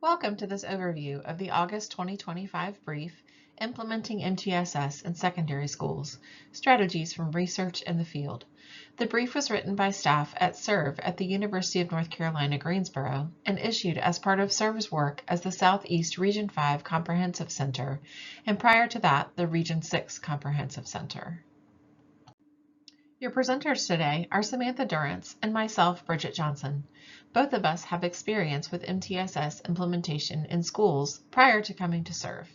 Welcome to this overview of the August 2025 brief, Implementing MTSS in Secondary Schools, Strategies from Research in the Field. The brief was written by staff at SERV at the University of North Carolina, Greensboro, and issued as part of SERV's work as the Southeast Region 5 Comprehensive Center, and prior to that, the Region 6 Comprehensive Center. Your presenters today are Samantha Durrance and myself, Bridget Johnson. Both of us have experience with MTSS implementation in schools prior to coming to SERV.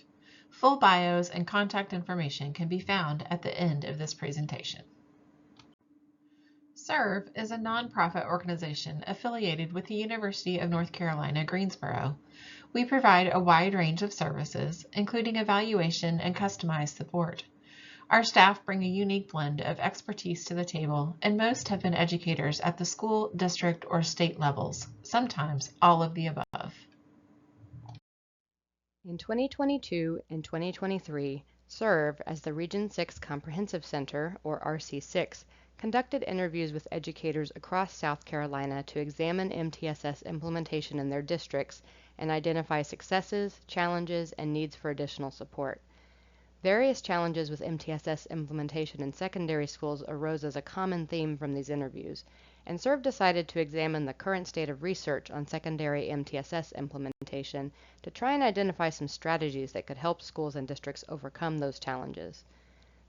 Full bios and contact information can be found at the end of this presentation. SERV is a nonprofit organization affiliated with the University of North Carolina, Greensboro. We provide a wide range of services, including evaluation and customized support. Our staff bring a unique blend of expertise to the table, and most have been educators at the school, district, or state levels, sometimes all of the above. In 2022 and 2023, SERV, as the Region 6 Comprehensive Center, or RC6, conducted interviews with educators across South Carolina to examine MTSS implementation in their districts and identify successes, challenges, and needs for additional support. Various challenges with MTSS implementation in secondary schools arose as a common theme from these interviews, and SERV decided to examine the current state of research on secondary MTSS implementation to try and identify some strategies that could help schools and districts overcome those challenges.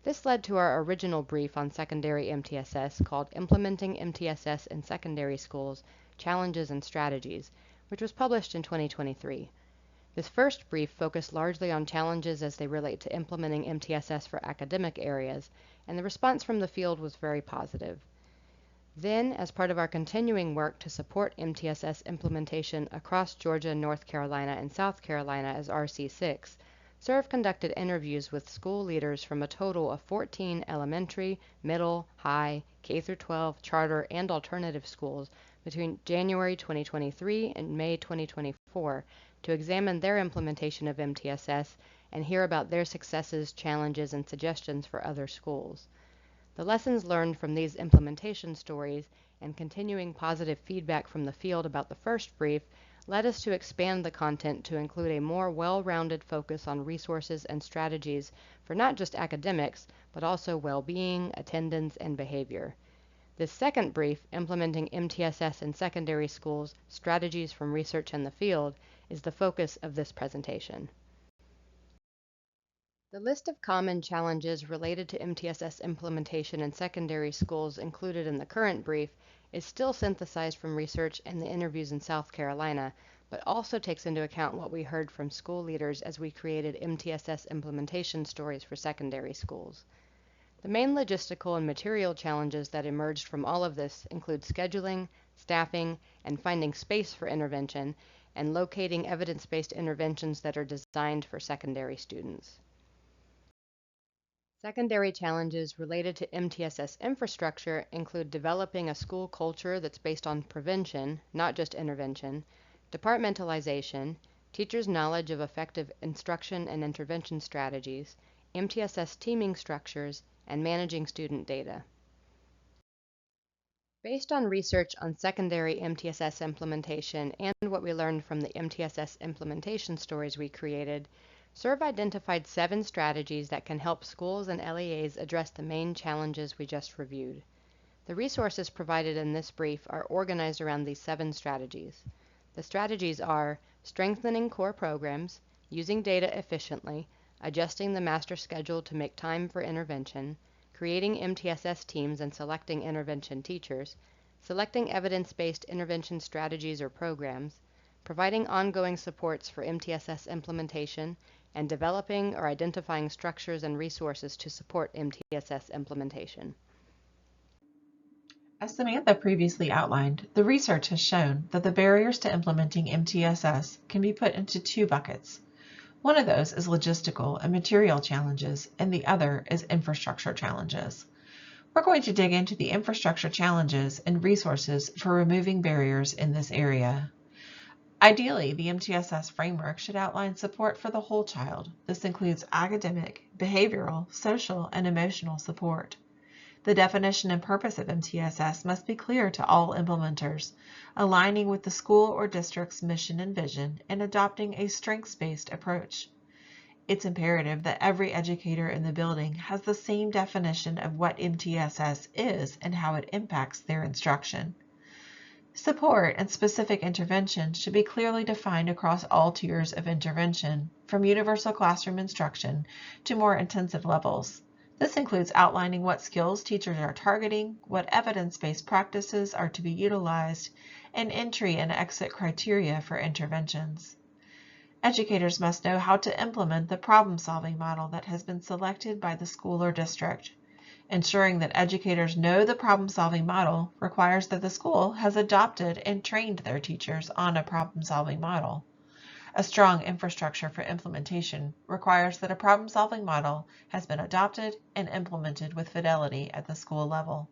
This led to our original brief on secondary MTSS called Implementing MTSS in Secondary Schools, Challenges and Strategies, which was published in 2023. This first brief focused largely on challenges as they relate to implementing MTSS for academic areas, and the response from the field was very positive. Then, as part of our continuing work to support MTSS implementation across Georgia, North Carolina, and South Carolina as RC6, SERV conducted interviews with school leaders from a total of 14 elementary, middle, high, K-12, charter, and alternative schools between January 2023 and May 2024 to examine their implementation of MTSS and hear about their successes, challenges, and suggestions for other schools. The lessons learned from these implementation stories and continuing positive feedback from the field about the first brief led us to expand the content to include a more well-rounded focus on resources and strategies for not just academics, but also well-being, attendance, and behavior. This second brief, Implementing MTSS in Secondary Schools, Strategies from Research in the Field, is the focus of this presentation. The list of common challenges related to MTSS implementation in secondary schools included in the current brief is still synthesized from research and the interviews in South Carolina, but also takes into account what we heard from school leaders as we created MTSS implementation stories for secondary schools. The main logistical and material challenges that emerged from all of this include scheduling, staffing, and finding space for intervention, and locating evidence-based interventions that are designed for secondary students. Secondary challenges related to MTSS infrastructure include developing a school culture that's based on prevention, not just intervention, departmentalization, teachers' knowledge of effective instruction and intervention strategies, MTSS teaming structures, and managing student data. Based on research on secondary MTSS implementation and what we learned from the MTSS implementation stories we created, SERV identified 7 strategies that can help schools and LEAs address the main challenges we just reviewed. The resources provided in this brief are organized around these 7 strategies. The strategies are strengthening core programs, using data efficiently, adjusting the master schedule to make time for intervention, creating MTSS teams and selecting intervention teachers, selecting evidence-based intervention strategies or programs, providing ongoing supports for MTSS implementation, and developing or identifying structures and resources to support MTSS implementation. As Samantha previously outlined, the research has shown that the barriers to implementing MTSS can be put into 2 buckets. One of those is logistical and material challenges, and the other is infrastructure challenges. We're going to dig into the infrastructure challenges and resources for removing barriers in this area. Ideally, the MTSS framework should outline support for the whole child. This includes academic, behavioral, social, and emotional support. The definition and purpose of MTSS must be clear to all implementers, aligning with the school or district's mission and vision and adopting a strengths-based approach. It's imperative that every educator in the building has the same definition of what MTSS is and how it impacts their instruction. Support and specific intervention should be clearly defined across all tiers of intervention, from universal classroom instruction to more intensive levels. This includes outlining what skills teachers are targeting, what evidence-based practices are to be utilized, and entry and exit criteria for interventions. Educators must know how to implement the problem-solving model that has been selected by the school or district. Ensuring that educators know the problem-solving model requires that the school has adopted and trained their teachers on a problem-solving model. A strong infrastructure for implementation requires that a problem-solving model has been adopted and implemented with fidelity at the school level.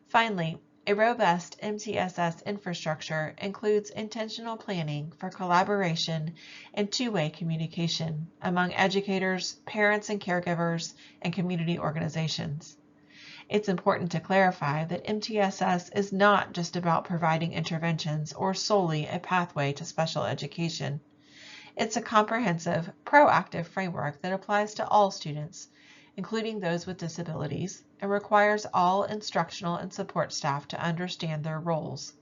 Finally, a robust MTSS infrastructure includes intentional planning for collaboration and two-way communication among educators, parents and caregivers, and community organizations. It's important to clarify that MTSS is not just about providing interventions or solely a pathway to special education. It's a comprehensive, proactive framework that applies to all students, including those with disabilities, and requires all instructional and support staff to understand their roles.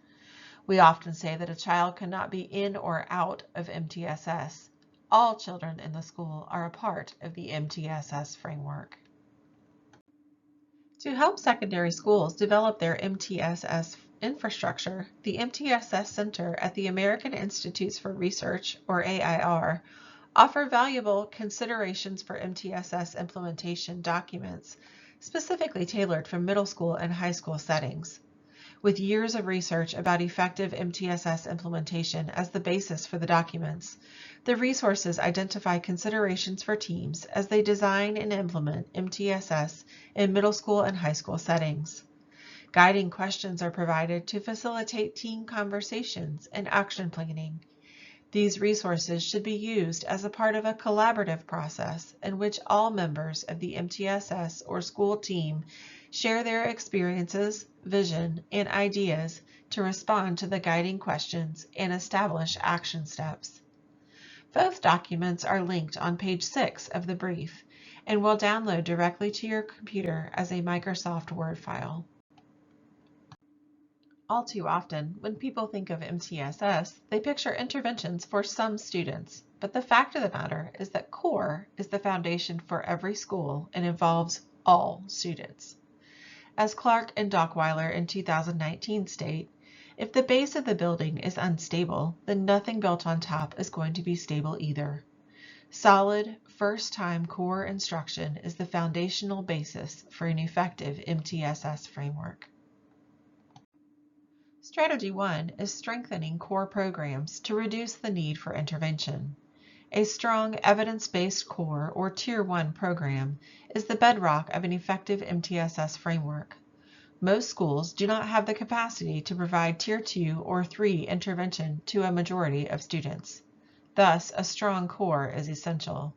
We often say that a child cannot be in or out of MTSS. All children in the school are a part of the MTSS framework. To help secondary schools develop their MTSS infrastructure, the MTSS Center at the American Institutes for Research, or AIR, offer valuable considerations for MTSS implementation documents, specifically tailored for middle school and high school settings. With years of research about effective MTSS implementation as the basis for the documents, the resources identify considerations for teams as they design and implement MTSS in middle school and high school settings. Guiding questions are provided to facilitate team conversations and action planning. These resources should be used as a part of a collaborative process in which all members of the MTSS or school team share their experiences, vision, and ideas to respond to the guiding questions and establish action steps. Both documents are linked on page 6 of the brief and will download directly to your computer as a Microsoft Word file. All too often, when people think of MTSS, they picture interventions for some students, but the fact of the matter is that CORE is the foundation for every school and involves all students. As Clark and Dockweiler in 2019 state, if the base of the building is unstable, then nothing built on top is going to be stable either. Solid, first-time CORE instruction is the foundational basis for an effective MTSS framework. Strategy 1 is strengthening core programs to reduce the need for intervention. A strong evidence-based core or Tier 1 program is the bedrock of an effective MTSS framework. Most schools do not have the capacity to provide Tier 2 or 3 intervention to a majority of students. Thus, a strong core is essential.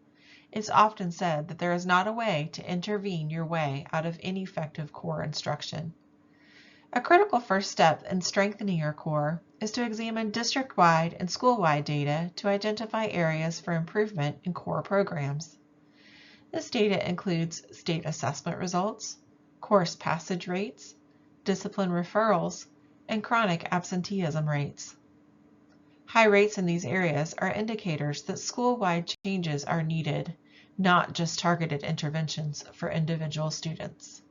It's often said that there is not a way to intervene your way out of ineffective core instruction. A critical first step in strengthening your core is to examine district-wide and school-wide data to identify areas for improvement in core programs. This data includes state assessment results, course passage rates, discipline referrals, and chronic absenteeism rates. High rates in these areas are indicators that school-wide changes are needed, not just targeted interventions for individual students.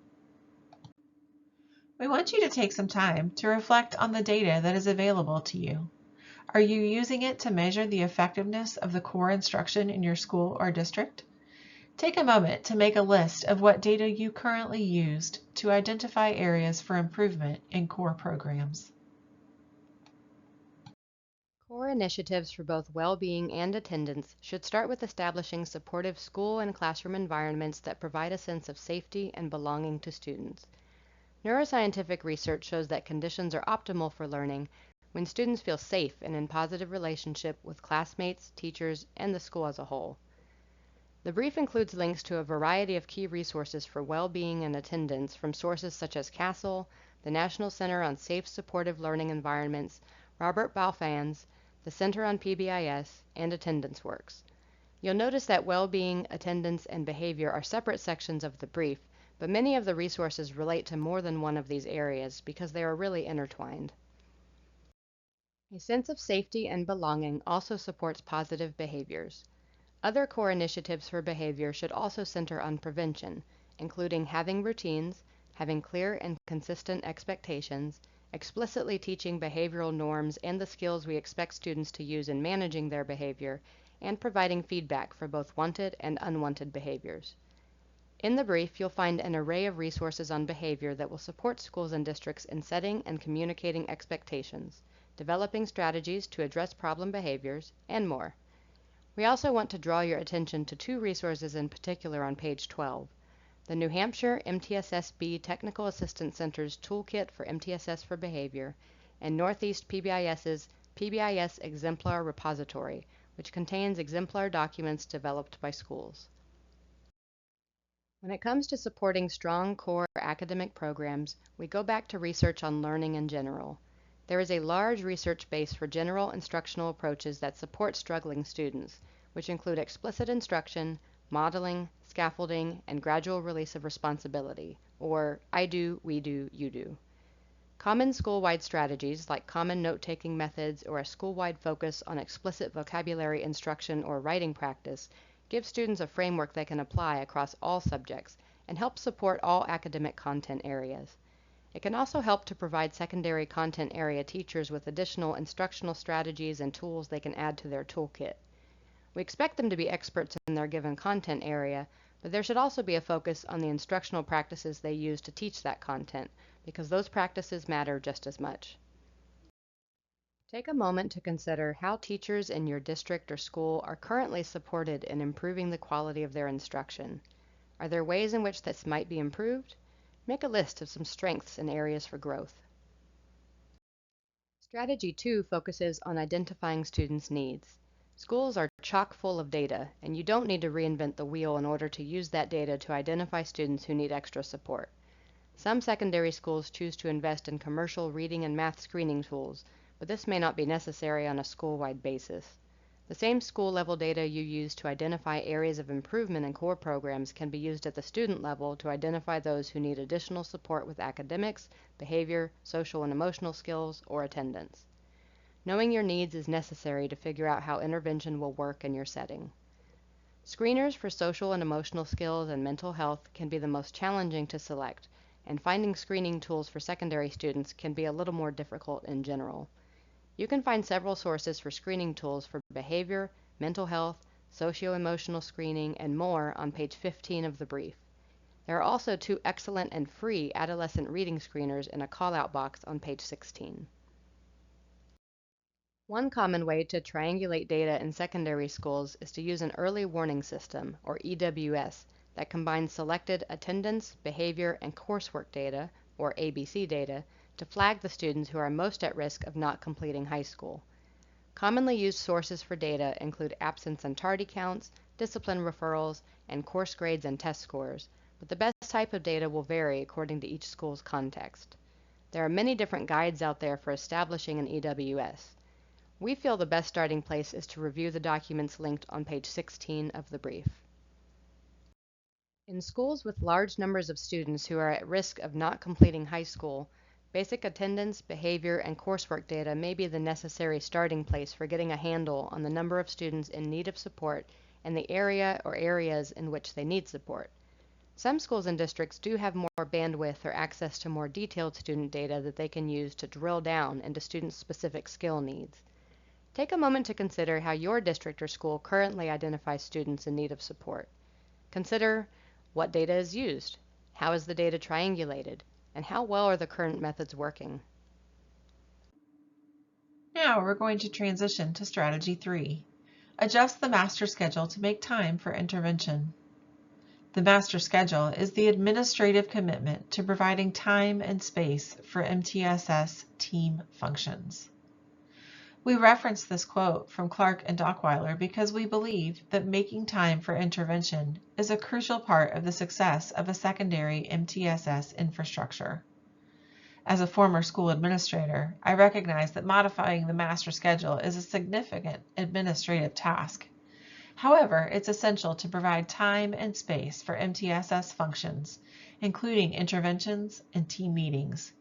We want you to take some time to reflect on the data that is available to you. Are you using it to measure the effectiveness of the core instruction in your school or district? Take a moment to make a list of what data you currently used to identify areas for improvement in core programs. Core initiatives for both well-being and attendance should start with establishing supportive school and classroom environments that provide a sense of safety and belonging to students. Neuroscientific research shows that conditions are optimal for learning when students feel safe and in positive relationship with classmates, teachers, and the school as a whole. The brief includes links to a variety of key resources for well-being and attendance from sources such as CASEL, the National Center on Safe Supportive Learning Environments, Robert Balfans, the Center on PBIS, and Attendance Works. You'll notice that well-being, attendance, and behavior are separate sections of the brief, but many of the resources relate to more than one of these areas because they are really intertwined. A sense of safety and belonging also supports positive behaviors. Other core initiatives for behavior should also center on prevention, including having routines, having clear and consistent expectations, explicitly teaching behavioral norms and the skills we expect students to use in managing their behavior, and providing feedback for both wanted and unwanted behaviors. In the brief, you'll find an array of resources on behavior that will support schools and districts in setting and communicating expectations, developing strategies to address problem behaviors, and more. We also want to draw your attention to two resources in particular on page 12. The New Hampshire MTSS-B Technical Assistance Center's Toolkit for MTSS for Behavior, and Northeast PBIS's PBIS Exemplar Repository, which contains exemplar documents developed by schools. When it comes to supporting strong core academic programs, we go back to research on learning in general. There is a large research base for general instructional approaches that support struggling students, which include explicit instruction, modeling, scaffolding, and gradual release of responsibility, or I do, we do, you do. Common school-wide strategies like common note-taking methods or a school-wide focus on explicit vocabulary instruction or writing practice give students a framework they can apply across all subjects and help support all academic content areas. It can also help to provide secondary content area teachers with additional instructional strategies and tools they can add to their toolkit. We expect them to be experts in their given content area, but there should also be a focus on the instructional practices they use to teach that content, because those practices matter just as much. Take a moment to consider how teachers in your district or school are currently supported in improving the quality of their instruction. Are there ways in which this might be improved? Make a list of some strengths and areas for growth. Strategy 2 focuses on identifying students' needs. Schools are chock full of data, and you don't need to reinvent the wheel in order to use that data to identify students who need extra support. Some secondary schools choose to invest in commercial reading and math screening tools, but this may not be necessary on a school-wide basis. The same school-level data you use to identify areas of improvement in core programs can be used at the student level to identify those who need additional support with academics, behavior, social and emotional skills, or attendance. Knowing your needs is necessary to figure out how intervention will work in your setting. Screeners for social and emotional skills and mental health can be the most challenging to select, and finding screening tools for secondary students can be a little more difficult in general. You can find several sources for screening tools for behavior, mental health, socio-emotional screening, and more on page 15 of the brief. There are also two excellent and free adolescent reading screeners in a call-out box on page 16. One common way to triangulate data in secondary schools is to use an early warning system, or EWS, that combines selected attendance, behavior, and coursework data, or ABC data, to flag the students who are most at risk of not completing high school. Commonly used sources for data include absence and tardy counts, discipline referrals, and course grades and test scores, but the best type of data will vary according to each school's context. There are many different guides out there for establishing an EWS. We feel the best starting place is to review the documents linked on page 16 of the brief. In schools with large numbers of students who are at risk of not completing high school, basic attendance, behavior, and coursework data may be the necessary starting place for getting a handle on the number of students in need of support and the area or areas in which they need support. Some schools and districts do have more bandwidth or access to more detailed student data that they can use to drill down into student-specific skill needs. Take a moment to consider how your district or school currently identifies students in need of support. Consider what data is used, how is the data triangulated, and how well are the current methods working. Now we're going to transition to Strategy 3. Adjust the master schedule to make time for intervention. The master schedule is the administrative commitment to providing time and space for MTSS team functions. We reference this quote from Clark and Dockweiler because we believe that making time for intervention is a crucial part of the success of a secondary MTSS infrastructure. As a former school administrator, I recognize that modifying the master schedule is a significant administrative task. However, it's essential to provide time and space for MTSS functions, including interventions and team meetings.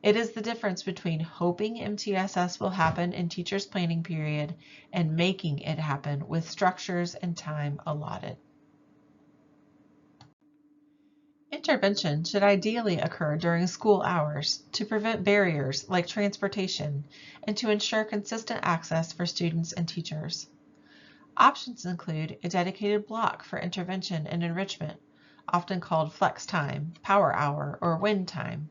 It is the difference between hoping MTSS will happen in teachers' planning period and making it happen with structures and time allotted. Intervention should ideally occur during school hours to prevent barriers like transportation and to ensure consistent access for students and teachers. Options include a dedicated block for intervention and enrichment, often called flex time, power hour, or win time.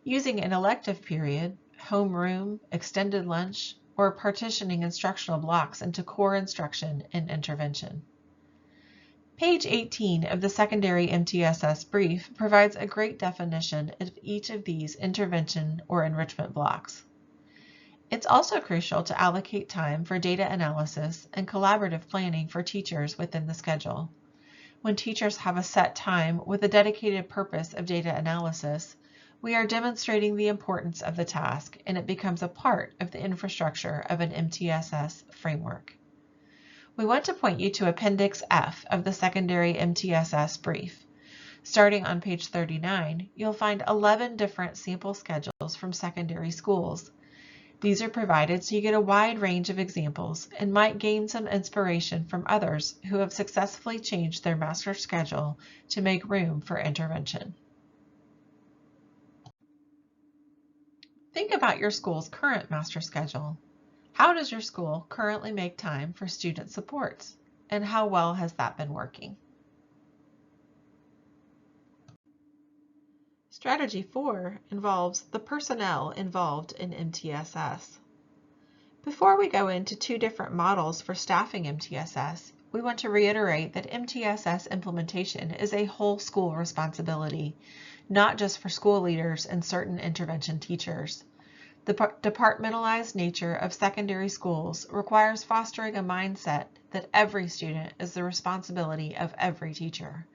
Using an elective period, homeroom, extended lunch, or partitioning instructional blocks into core instruction and intervention. Page 18 of the secondary MTSS brief provides a great definition of each of these intervention or enrichment blocks. It's also crucial to allocate time for data analysis and collaborative planning for teachers within the schedule. When teachers have a set time with a dedicated purpose of data analysis, we are demonstrating the importance of the task, and it becomes a part of the infrastructure of an MTSS framework. We want to point you to Appendix F of the secondary MTSS brief. Starting on page 39, you'll find 11 different sample schedules from secondary schools. These are provided so you get a wide range of examples and might gain some inspiration from others who have successfully changed their master schedule to make room for intervention. Think about your school's current master schedule. How does your school currently make time for student supports, and how well has that been working? Strategy 4 involves the personnel involved in MTSS. Before we go into two different models for staffing MTSS, we want to reiterate that MTSS implementation is a whole school responsibility, not just for school leaders and certain intervention teachers. The departmentalized nature of secondary schools requires fostering a mindset that every student is the responsibility of every teacher.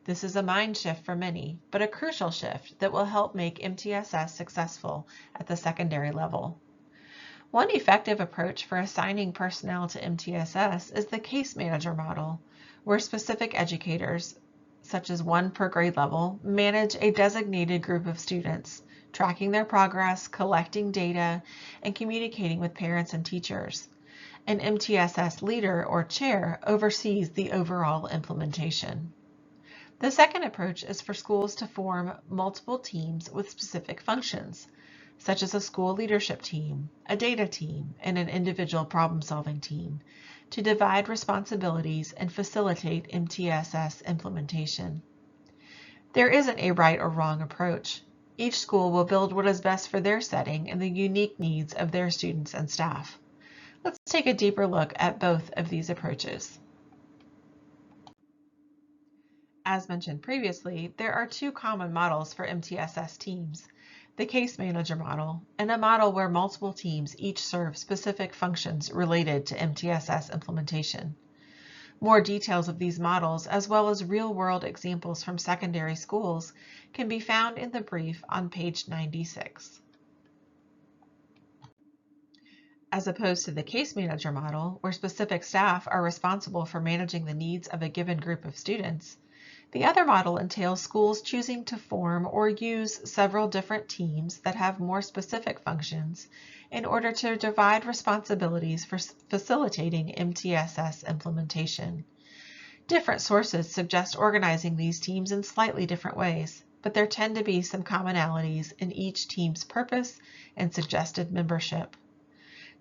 This is a mind shift for many, but a crucial shift that will help make MTSS successful at the secondary level. One effective approach for assigning personnel to MTSS is the case manager model, where specific educators, such as one per grade level, manage a designated group of students, tracking their progress, collecting data, and communicating with parents and teachers. An MTSS leader or chair oversees the overall implementation. The second approach is for schools to form multiple teams with specific functions, such as a school leadership team, a data team, and an individual problem-solving team, to divide responsibilities and facilitate MTSS implementation. There isn't a right or wrong approach. Each school will build what is best for their setting and the unique needs of their students and staff. Let's take a deeper look at both of these approaches. As mentioned previously, there are two common models for MTSS teams: the case manager model and a model where multiple teams each serve specific functions related to MTSS implementation. More details of these models, as well as real-world examples from secondary schools, can be found in the brief on page 96. As opposed to the case manager model, where specific staff are responsible for managing the needs of a given group of students, the other model entails schools choosing to form or use several different teams that have more specific functions in order to divide responsibilities for facilitating MTSS implementation. Different sources suggest organizing these teams in slightly different ways, but there tend to be some commonalities in each team's purpose and suggested membership.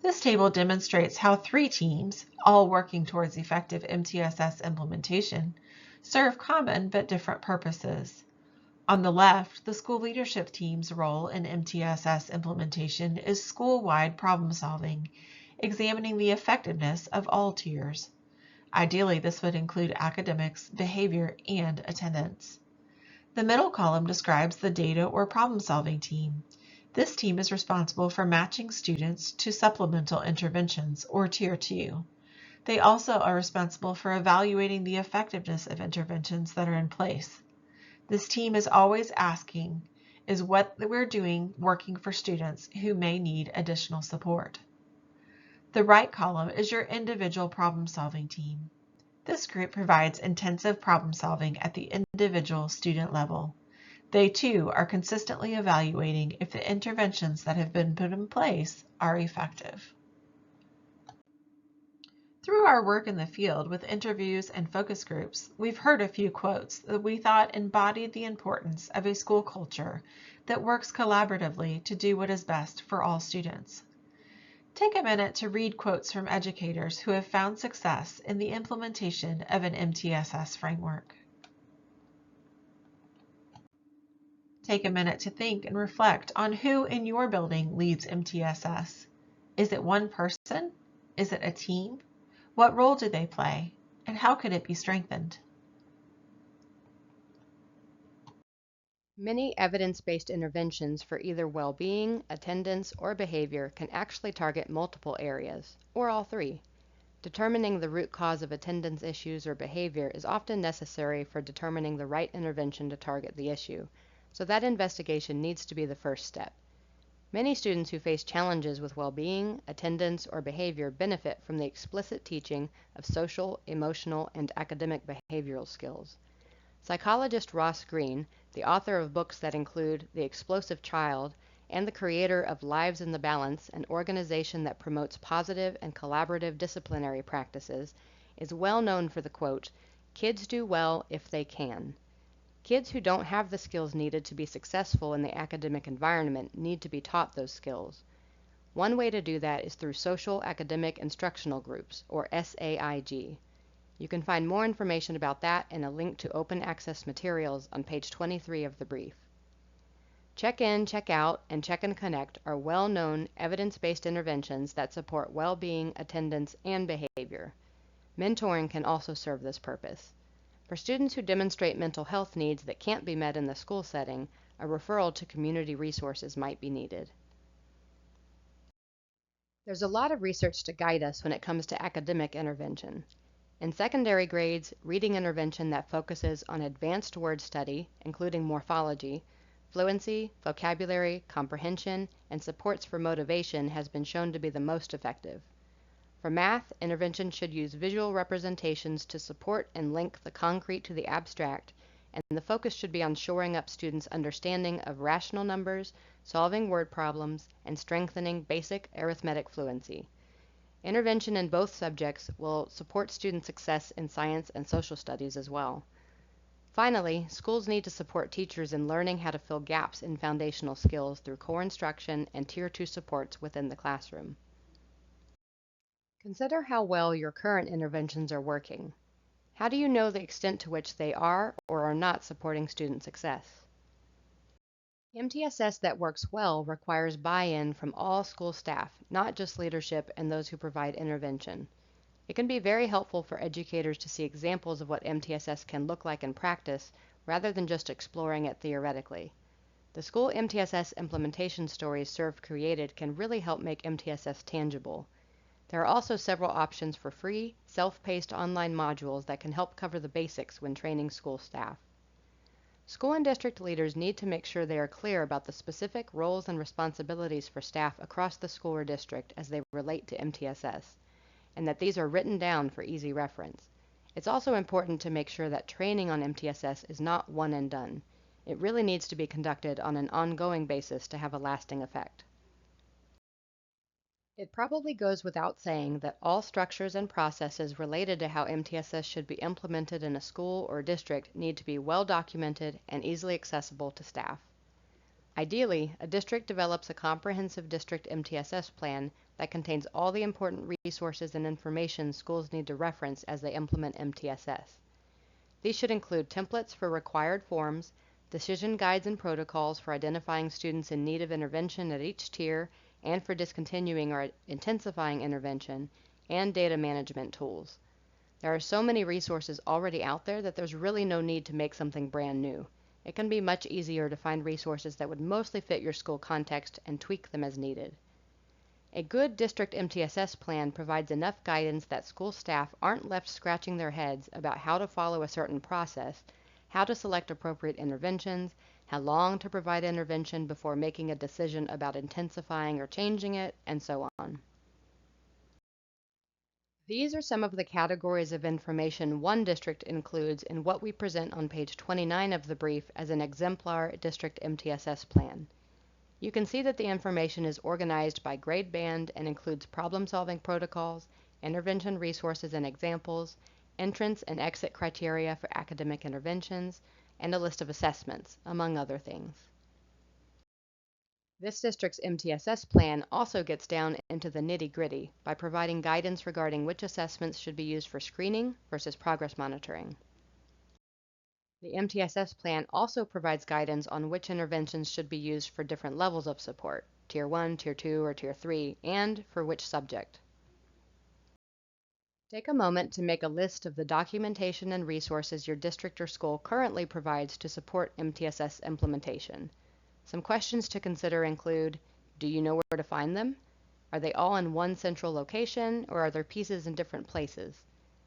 This table demonstrates how three teams, all working towards effective MTSS implementation, serve common but different purposes. On the left, the school leadership team's role in MTSS implementation is school-wide problem solving, examining the effectiveness of all tiers. Ideally, this would include academics, behavior, and attendance. The middle column describes the data or problem solving team, This team is responsible for matching students to supplemental interventions, or Tier 2. They also are responsible for evaluating the effectiveness of interventions that are in place. This team is always asking, is what we're doing working for students who may need additional support? The right column is your individual problem-solving team. This group provides intensive problem solving at the individual student level. They too are consistently evaluating if the interventions that have been put in place are effective. Through our work in the field with interviews and focus groups, we've heard a few quotes that we thought embodied the importance of a school culture that works collaboratively to do what is best for all students. Take a minute to read quotes from educators who have found success in the implementation of an MTSS framework. Take a minute to think and reflect on who in your building leads MTSS. Is it one person? Is it a team? What role do they play? And how could it be strengthened? Many evidence-based interventions for either well-being, attendance, or behavior can actually target multiple areas, or all three. Determining the root cause of attendance issues or behavior is often necessary for determining the right intervention to target the issue, so that investigation needs to be the first step. Many students who face challenges with well-being, attendance, or behavior benefit from the explicit teaching of social, emotional, and academic behavioral skills. Psychologist Ross Greene, the author of books that include The Explosive Child and the creator of Lives in the Balance, an organization that promotes positive and collaborative disciplinary practices, is well known for the quote, "Kids do well if they can." Kids who don't have the skills needed to be successful in the academic environment need to be taught those skills. One way to do that is through social academic instructional groups, or SAIG. You can find more information about that and a link to open access materials on page 23 of the brief. Check in, check out, and check and connect are well-known evidence-based interventions that support well-being, attendance, and behavior. Mentoring can also serve this purpose. For students who demonstrate mental health needs that can't be met in the school setting, a referral to community resources might be needed. There's a lot of research to guide us when it comes to academic intervention. In secondary grades, reading intervention that focuses on advanced word study, including morphology, fluency, vocabulary, comprehension, and supports for motivation has been shown to be the most effective. For math, intervention should use visual representations to support and link the concrete to the abstract, and the focus should be on shoring up students' understanding of rational numbers, solving word problems, and strengthening basic arithmetic fluency. Intervention in both subjects will support student success in science and social studies as well. Finally, schools need to support teachers in learning how to fill gaps in foundational skills through core instruction and Tier 2 supports within the classroom. Consider how well your current interventions are working. How do you know the extent to which they are or are not supporting student success? MTSS that works well requires buy-in from all school staff, not just leadership and those who provide intervention. It can be very helpful for educators to see examples of what MTSS can look like in practice rather than just exploring it theoretically. The school MTSS implementation stories SERV created can really help make MTSS tangible. There are also several options for free, self-paced online modules that can help cover the basics when training school staff. School and district leaders need to make sure they are clear about the specific roles and responsibilities for staff across the school or district as they relate to MTSS, and that these are written down for easy reference. It's also important to make sure that training on MTSS is not one and done. It really needs to be conducted on an ongoing basis to have a lasting effect. It probably goes without saying that all structures and processes related to how MTSS should be implemented in a school or district need to be well documented and easily accessible to staff. Ideally, a district develops a comprehensive district MTSS plan that contains all the important resources and information schools need to reference as they implement MTSS. These should include templates for required forms, decision guides and protocols for identifying students in need of intervention at each tier and for discontinuing or intensifying intervention, and data management tools. There are so many resources already out there that there's really no need to make something brand new. it can be much easier to find resources that would mostly fit your school context and tweak them as needed. A good district MTSS plan provides enough guidance that school staff aren't left scratching their heads about how to follow a certain process, how to select appropriate interventions, how long to provide intervention before making a decision about intensifying or changing it, and so on. These are some of the categories of information one district includes in what we present on page 29 of the brief as an exemplar district MTSS plan. You can see that the information is organized by grade band and includes problem-solving protocols, intervention resources and examples, entrance and exit criteria for academic interventions, and a list of assessments, among other things. This district's MTSS plan also gets down into the nitty-gritty by providing guidance regarding which assessments should be used for screening versus progress monitoring. The MTSS plan also provides guidance on which interventions should be used for different levels of support, Tier 1, Tier 2, or Tier 3, and for which subject. Take a moment to make a list of the documentation and resources your district or school currently provides to support MTSS implementation. Some questions to consider include, do you know where to find them? Are they all in one central location, or are there pieces in different places?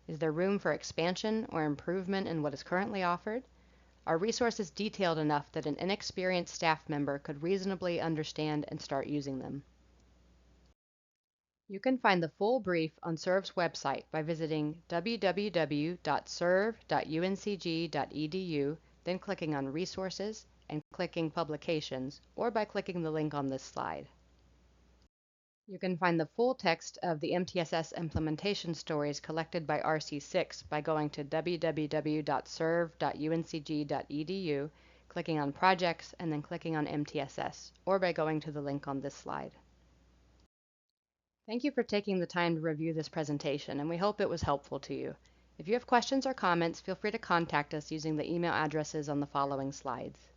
Is there room for expansion or improvement in what is currently offered? Are resources detailed enough that an inexperienced staff member could reasonably understand and start using them? You can find the full brief on SERV's website by visiting www.serv.uncg.edu, then clicking on Resources and clicking Publications, or by clicking the link on this slide. You can find the full text of the MTSS implementation stories collected by RC6 by going to www.serv.uncg.edu, clicking on Projects, and then clicking on MTSS, or by going to the link on this slide. Thank you for taking the time to review this presentation, and we hope it was helpful to you. If you have questions or comments, feel free to contact us using the email addresses on the following slides.